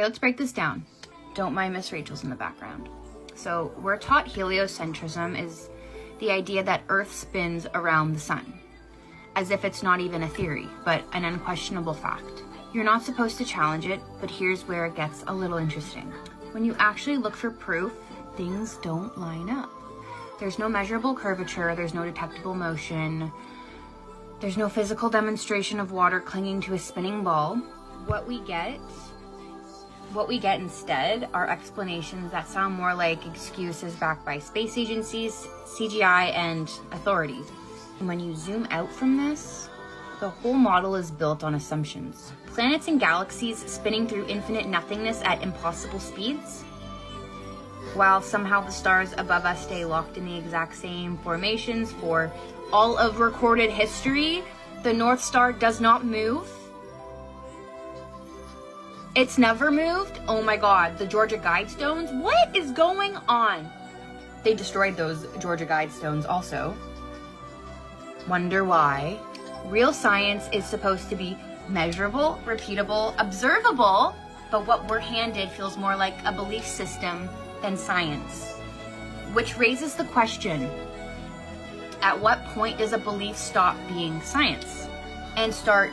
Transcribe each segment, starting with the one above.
Okay, let's break this down. Don't mind Miss Rachel's in the background. So we're taught heliocentrism is the idea that Earth spins around the sun, as if it's not even a theory, but an unquestionable fact. You're not supposed to challenge it, but here's where it gets a little interesting. When you actually look for proof, things don't line up. There's no measurable curvature, there's no detectable motion, there's no physical demonstration of water clinging to a spinning ball. What we get instead are explanations that sound more like excuses backed by space agencies, CGI, and authorities. And when you zoom out from this, the whole model is built on assumptions. Planets and galaxies spinning through infinite nothingness at impossible speeds, while somehow the stars above us stay locked in the exact same formations for all of recorded history. The North Star does not move. It's never moved. Oh my God, the Georgia Guidestones. What is going on? They destroyed those Georgia Guidestones also. Wonder why. Real science is supposed to be measurable, repeatable, observable, but what we're handed feels more like a belief system than science. Which raises the question, at what point does a belief stop being science and start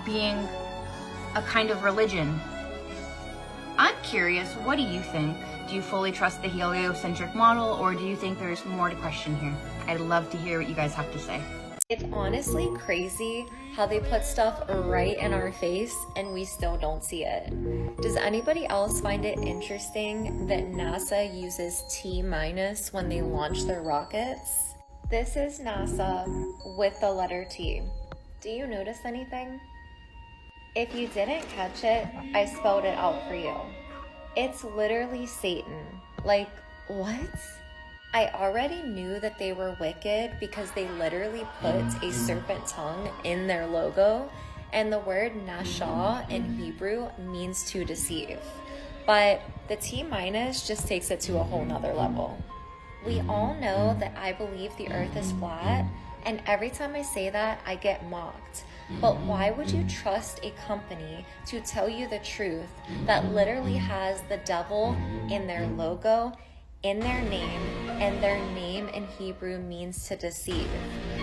being a kind of religion? I'm curious, what do you think? Do you fully trust the heliocentric model, or do you think there's more to question here? I'd love to hear what you guys have to say. It's honestly crazy how they put stuff right in our face and we still don't see it. Does anybody else find it interesting that NASA uses T- when they launch their rockets? This is NASA with the letter T. Do you notice anything? If you didn't catch it, I spelled it out for you. It's literally Satan. Like, what? I already knew that they were wicked because they literally put a serpent tongue in their logo, and the word Nasha in Hebrew means to deceive. But the T- just takes it to a whole nother level. We all know that I believe the earth is flat, and every time I say that, I get mocked. But why would you trust a company to tell you the truth that literally has the devil in their logo, in their name, and their name in Hebrew means to deceive?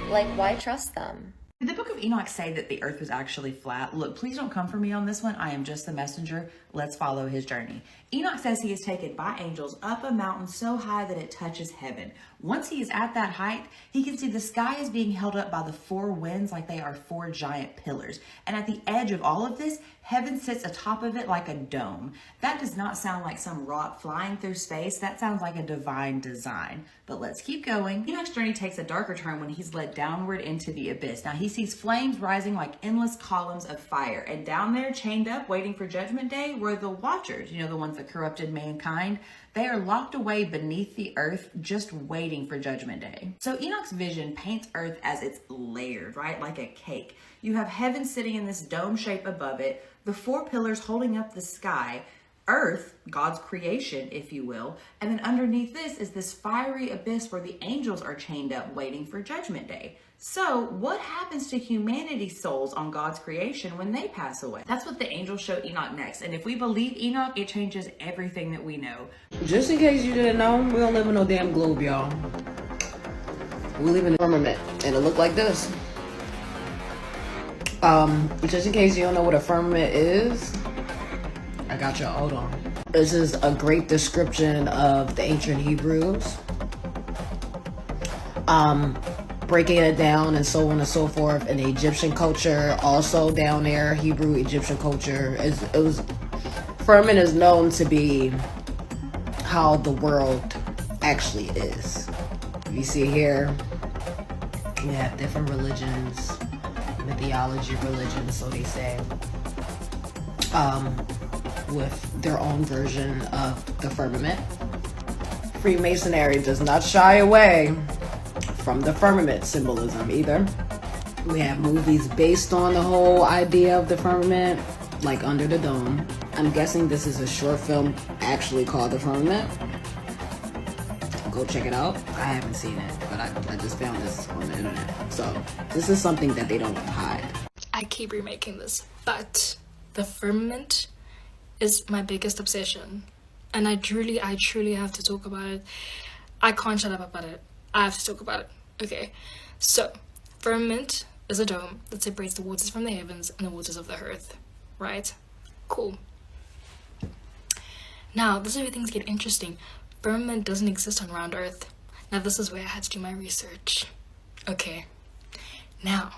Like, why trust them? Did the book of Enoch say that the earth was actually flat? Look, please don't come for me on this one. I am just the messenger. Let's follow his journey. Enoch says he is taken by angels up a mountain so high that it touches heaven. Once he is at that height, he can see the sky is being held up by the four winds like they are four giant pillars. And at the edge of all of this, heaven sits atop of it like a dome. That does not sound like some rock flying through space. That sounds like a divine design. But let's keep going. Enoch's journey takes a darker turn when he's led downward into the abyss. Now he sees flames rising like endless columns of fire. And down there, chained up, waiting for Judgment Day, were the Watchers, the ones that corrupted mankind. They are locked away beneath the earth, just waiting for Judgment Day. So Enoch's vision paints earth as it's layered, right? Like a cake. You have heaven sitting in this dome shape above it, the four pillars holding up the sky, earth, God's creation, if you will, and then underneath this is this fiery abyss where the angels are chained up waiting for Judgment Day. So what happens to humanity's souls on God's creation when they pass away? That's what the angels show Enoch next. And if we believe Enoch, it changes everything that we know. Just in case you didn't know, we don't live in no damn globe, y'all. We live in a firmament, and it look like this. Just in case you don't know what a firmament is, I got you. Hold on. This is a great description of the ancient Hebrews. Breaking it down and so on and so forth. In the Egyptian culture, also down there, Hebrew Egyptian culture, firmament is known to be how the world actually is. You see here, we have different religions, mythology religions, so they say, with their own version of the firmament. Freemasonry does not shy away from the firmament symbolism either. We have movies based on the whole idea of the firmament, like Under the Dome. I'm guessing this is a short film actually called The Firmament. Go check it out. I haven't seen it, but I just found this on the internet. So this is something that they don't hide. I keep remaking this, but the firmament is my biggest obsession. And I truly have to talk about it. I can't shut up about it. I have to talk about it. Okay. So, firmament is a dome that separates the waters from the heavens and the waters of the earth. Right? Cool. Now, this is where things get interesting. Firmament doesn't exist on round earth. Now, this is where I had to do my research. Okay. Now,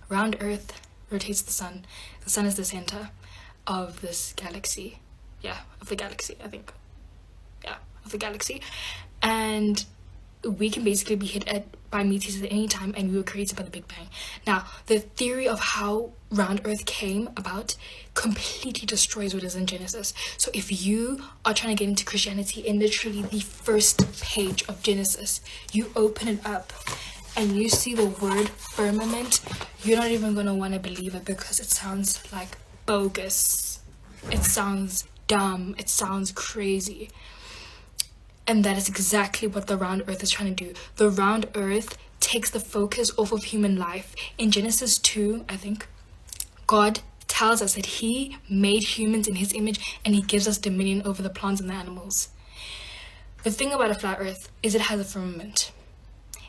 round earth rotates the sun. The sun is the center of this galaxy. Yeah, of the galaxy, I think. Yeah, of the galaxy. And we can basically be hit by meteors at any time, and we were created by the Big Bang. Now, the theory of how round earth came about completely destroys what is in Genesis. So if you are trying to get into Christianity, in literally the first page of Genesis, you open it up and you see the word firmament, you're not even going to want to believe it, because it sounds like bogus. It sounds dumb. It sounds crazy. And that is exactly what the round earth is trying to do. The round earth takes the focus off of human life. In Genesis 2, I think, God tells us that he made humans in his image, and he gives us dominion over the plants and the animals. The thing about a flat earth is it has a firmament.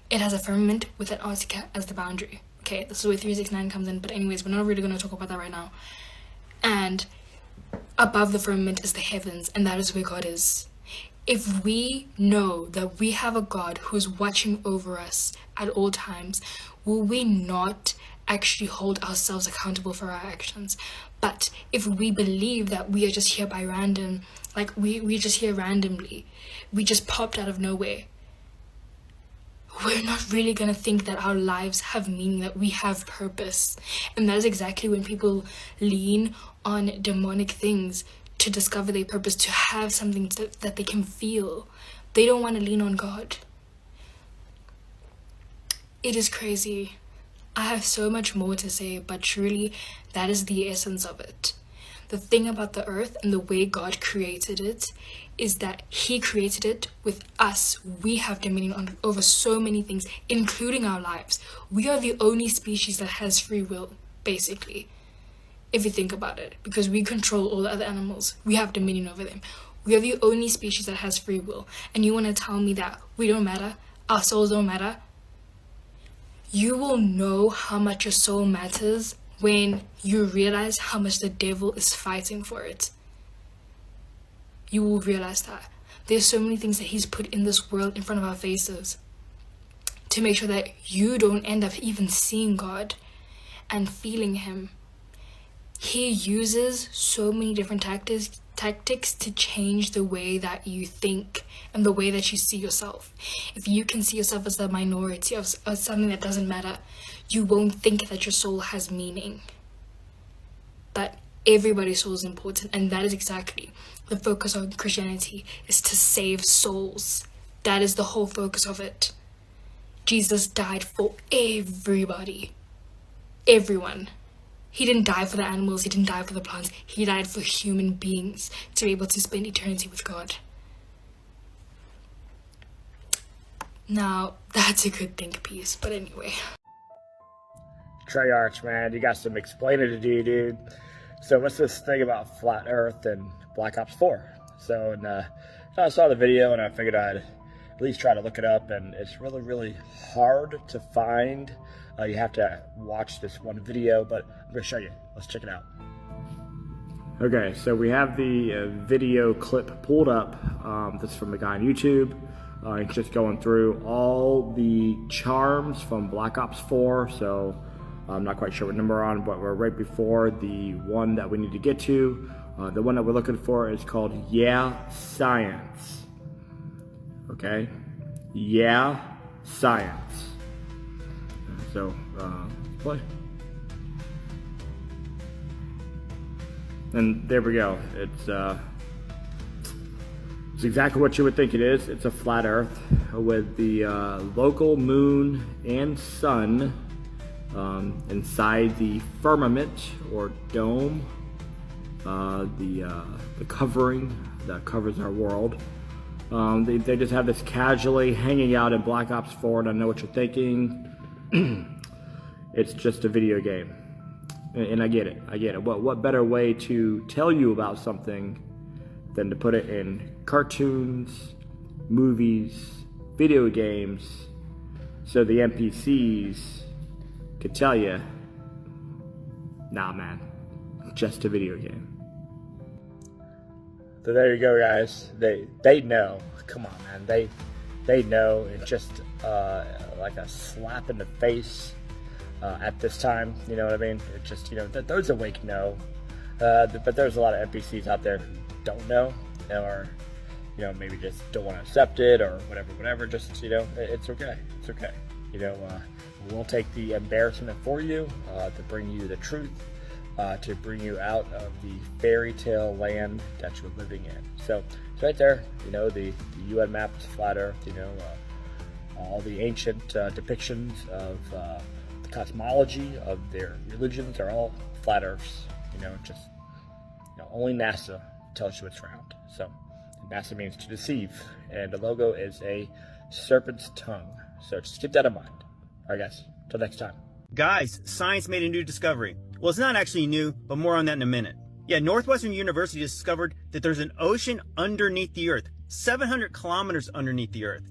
It has a firmament with Antarctica as the boundary. Okay, this is where 369 comes in, but anyways, we're not really going to talk about that right now. And above the firmament is the heavens, and that is where God is. If we know that we have a God who is watching over us at all times, will we not actually hold ourselves accountable for our actions? But if we believe that we are just here by random, like we're just here randomly, we just popped out of nowhere, we're not really going to think that our lives have meaning, that we have purpose. And that is exactly when people lean on demonic things to discover their purpose, to have something that they can feel. They don't want to lean on God. It is crazy. I have so much more to say, but truly that is the essence of it. The thing about the earth and the way God created it is that he created it with us. We have dominion over so many things, including our lives. We are the only species that has free will, basically, if you think about it, because we control all the other animals. We have dominion over them. We are the only species that has free will. And you want to tell me that we don't matter? Our souls don't matter? You will know how much your soul matters when you realize how much the devil is fighting for it. You will realize that. There's so many things that he's put in this world in front of our faces to make sure that you don't end up even seeing God and feeling him. He uses so many different tactics to change the way that you think and the way that you see yourself. If you can see yourself as the minority of something that doesn't matter, you won't think that your soul has meaning. But everybody's soul is important, and that is exactly the focus of Christianity, is to save souls. That is the whole focus of it. Jesus died for everybody. Everyone. He didn't die for the animals, he didn't die for the plants, he died for human beings to be able to spend eternity with God. Now, that's a good think piece, but anyway. Treyarch, man, you got some explaining to do, dude. So what's this thing about flat earth and Black Ops 4? So I saw the video and I figured I'd at least try to look it up, and it's really, really hard to find. You have to watch this one video, but I'm going to show you. Let's check it out. Okay, so we have the video clip pulled up. This is from the guy on YouTube. He's just going through all the charms from Black Ops 4. So I'm not quite sure what number we're on, but we're right before the one that we need to get to. The one that we're looking for is called Yeah Science. Okay? Yeah Science. So, play. And there we go. It's exactly what you would think it is. It's a flat earth with the local moon and sun inside the firmament or dome, the covering that covers our world. They just have this casually hanging out in Black Ops 4, and I know what you're thinking. It's just a video game. And I get it. What better way to tell you about something than to put it in cartoons, movies, video games, so the NPCs could tell you, nah man, just a video game. So there you go, guys. They know. Come on, man. They know. It's just like a slap in the face at this time. You know what I mean? It's just, you know, those awake know. But there's a lot of NPCs out there who don't know, or, you know, maybe just don't want to accept it, or whatever. Just, you know, it's okay. It's okay. You know, we'll take the embarrassment for you to bring you the truth. To bring you out of the fairy tale land that you're living in. So it's right there, you know, the UN map is flat Earth, you know, all the ancient depictions of the cosmology of their religions are all flat Earths, you know, just, you know, only NASA tells you it's round. So NASA means to deceive, and the logo is a serpent's tongue. So just keep that in mind. All right, guys, till next time. Guys, science made a new discovery. Well, it's not actually new, but more on that in a minute. Yeah, Northwestern University discovered that there's an ocean underneath the Earth, 700 kilometers underneath the Earth.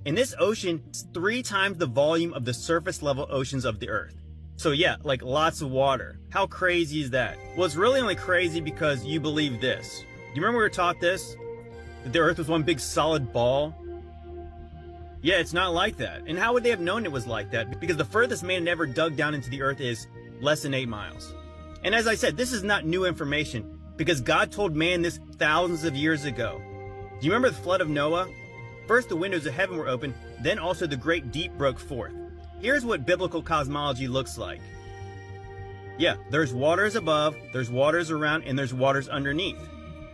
And this ocean is 3 times the volume of the surface level oceans of the Earth. So yeah, like lots of water. How crazy is that? Well, it's really only crazy because you believe this. Do you remember we were taught this? That the Earth was one big solid ball? Yeah, it's not like that. And how would they have known it was like that? Because the furthest man had ever dug down into the Earth is less than 8 miles. And as I said, this is not new information because God told man this thousands of years ago. Do you remember the flood of Noah? First the windows of heaven were opened, then also the great deep broke forth. Here's what biblical cosmology looks like. Yeah, there's waters above, there's waters around, and there's waters underneath.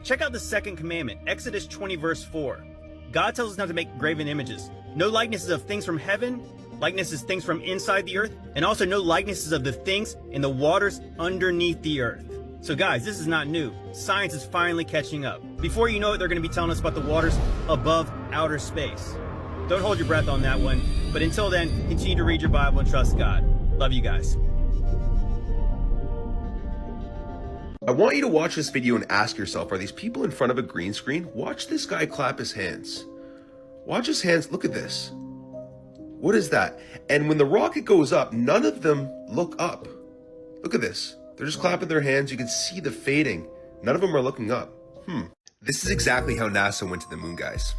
Check out the second commandment, Exodus 20 verse 4. God tells us not to make graven images. No likenesses of things from heaven, likenesses of things from inside the earth, and also no likenesses of the things in the waters underneath the earth. So guys, this is not new. Science is finally catching up. Before you know it, they're going to be telling us about the waters above outer space. Don't hold your breath on that one. But until then, continue to read your Bible and trust God. Love you guys. I want you to watch this video and ask yourself, are these people in front of a green screen? Watch this guy clap his hands. Watch his hands. Look at this. What is that? And when the rocket goes up, none of them look up. Look at this. They're just clapping their hands. You can see the fading. None of them are looking up. This is exactly how NASA went to the moon, guys.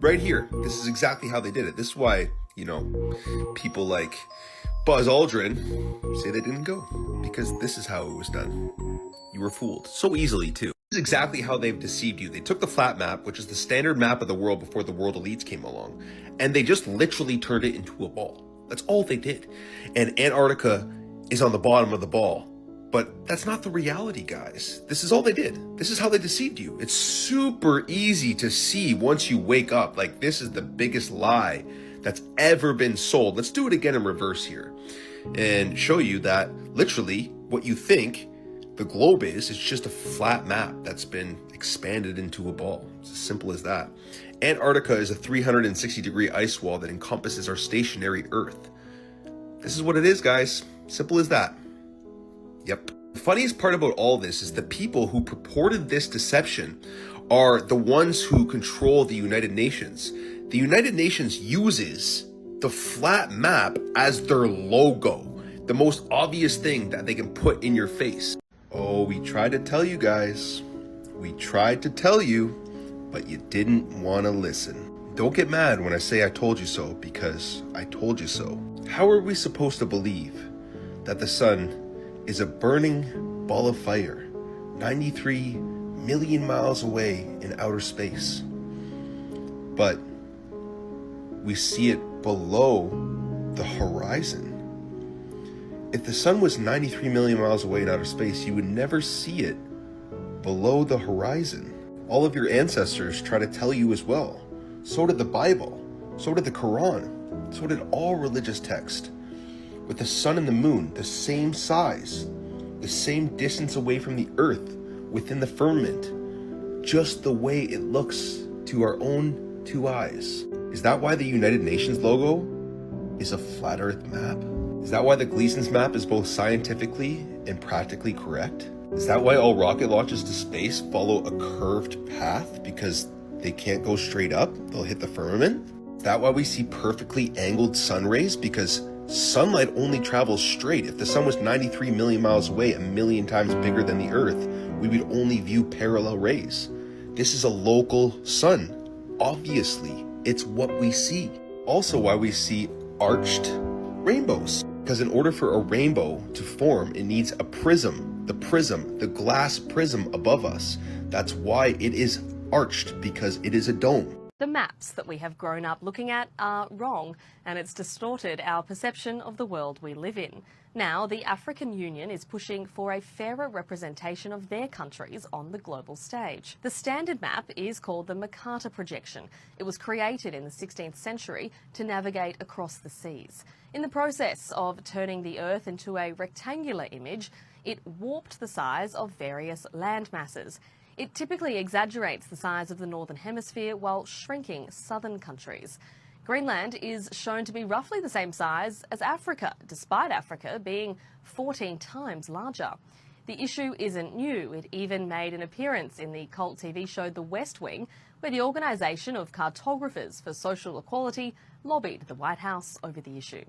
Right here. This is exactly how they did it. This is why, you know, people like Buzz Aldrin say they didn't go. Because this is how it was done. You were fooled. So easily, too. This is exactly how they've deceived you. They took the flat map, which is the standard map of the world before the world elites came along, and they just literally turned it into a ball. That's all they did. And Antarctica is on the bottom of the ball. But that's not the reality, guys. This is all they did. This is how they deceived you. It's super easy to see once you wake up. Like, this is the biggest lie that's ever been sold. Let's do it again in reverse here and show you that literally what you think the globe is just a flat map that's been expanded into a ball. It's as simple as that. Antarctica is a 360-degree ice wall that encompasses our stationary Earth. This is what it is, guys. Simple as that. Yep. The funniest part about all this is the people who purported this deception are the ones who control the United Nations. The United Nations uses the flat map as their logo, the most obvious thing that they can put in your face. Oh, we tried to tell you guys. We tried to tell you, but you didn't want to listen. Don't get mad when I say I told you so, because I told you so. How are we supposed to believe that the sun is a burning ball of fire 93 million miles away in outer space, but we see it below the horizon? If the sun was 93 million miles away in outer space, you would never see it below the horizon. All of your ancestors try to tell you as well. So did the Bible. So did the Quran. So did all religious texts. With the sun and the moon the same size, the same distance away from the earth within the firmament, just the way it looks to our own 2 eyes. Is that why the United Nations logo is a flat earth map? Is that why the Gleason's map is both scientifically and practically correct? Is that why all rocket launches to space follow a curved path? Because they can't go straight up, they'll hit the firmament? Is that why we see perfectly angled sun rays? Because sunlight only travels straight. If the sun was 93 million miles away, a million times bigger than the Earth, we would only view parallel rays. This is a local sun. Obviously, it's what we see. Also why we see arched rainbows. Because in order for a rainbow to form, it needs a prism, the glass prism above us. That's why it is arched, because it is a dome. The maps that we have grown up looking at are wrong, and it's distorted our perception of the world we live in. Now, the African Union is pushing for a fairer representation of their countries on the global stage. The standard map is called the Mercator projection. It was created in the 16th century to navigate across the seas. In the process of turning the Earth into a rectangular image, it warped the size of various land masses. It typically exaggerates the size of the Northern Hemisphere while shrinking southern countries. Greenland is shown to be roughly the same size as Africa, despite Africa being 14 times larger. The issue isn't new. It even made an appearance in the cult TV show The West Wing, where the Organisation of Cartographers for Social Equality lobbied the White House over the issue.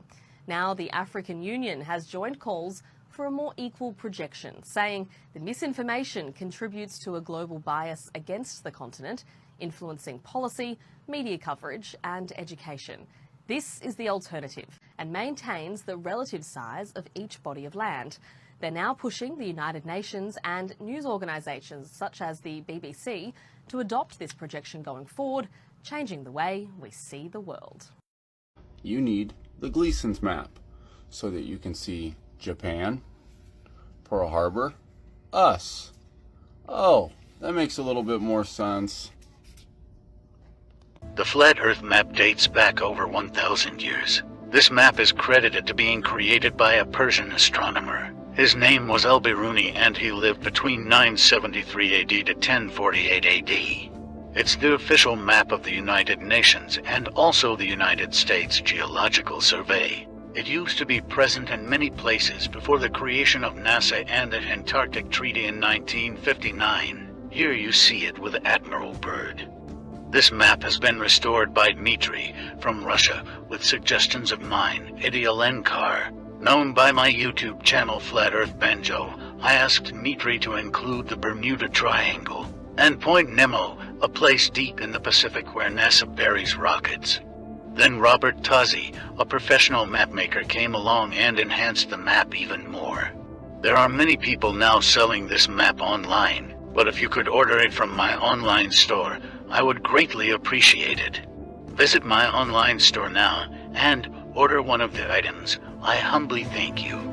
Now the African Union has joined calls for a more equal projection, saying that misinformation contributes to a global bias against the continent, influencing policy, media coverage and education. This is the alternative and maintains the relative size of each body of land. They're now pushing the United Nations and news organisations such as the BBC to adopt this projection going forward, changing the way we see the world. You need the Gleason's map so that you can see Japan, Pearl Harbor, us. Oh, that makes a little bit more sense. The Flat Earth map dates back over 1,000 years. This map is credited to being created by a Persian astronomer. His name was Al-Biruni and he lived between 973 AD to 1048 AD. It's the official map of the United Nations and also the United States Geological Survey. It used to be present in many places before the creation of NASA and the Antarctic Treaty in 1959. Here you see it with Admiral Byrd. This map has been restored by Dmitry from Russia with suggestions of mine, Eddie Alenkar. Known by my YouTube channel Flat Earth Banjo, I asked Dmitry to include the Bermuda Triangle and Point Nemo, a place deep in the Pacific where NASA buries rockets. Then Robert Tozzi, a professional mapmaker, came along and enhanced the map even more. There are many people now selling this map online, but if you could order it from my online store, I would greatly appreciate it. Visit my online store now and order one of the items. I humbly thank you.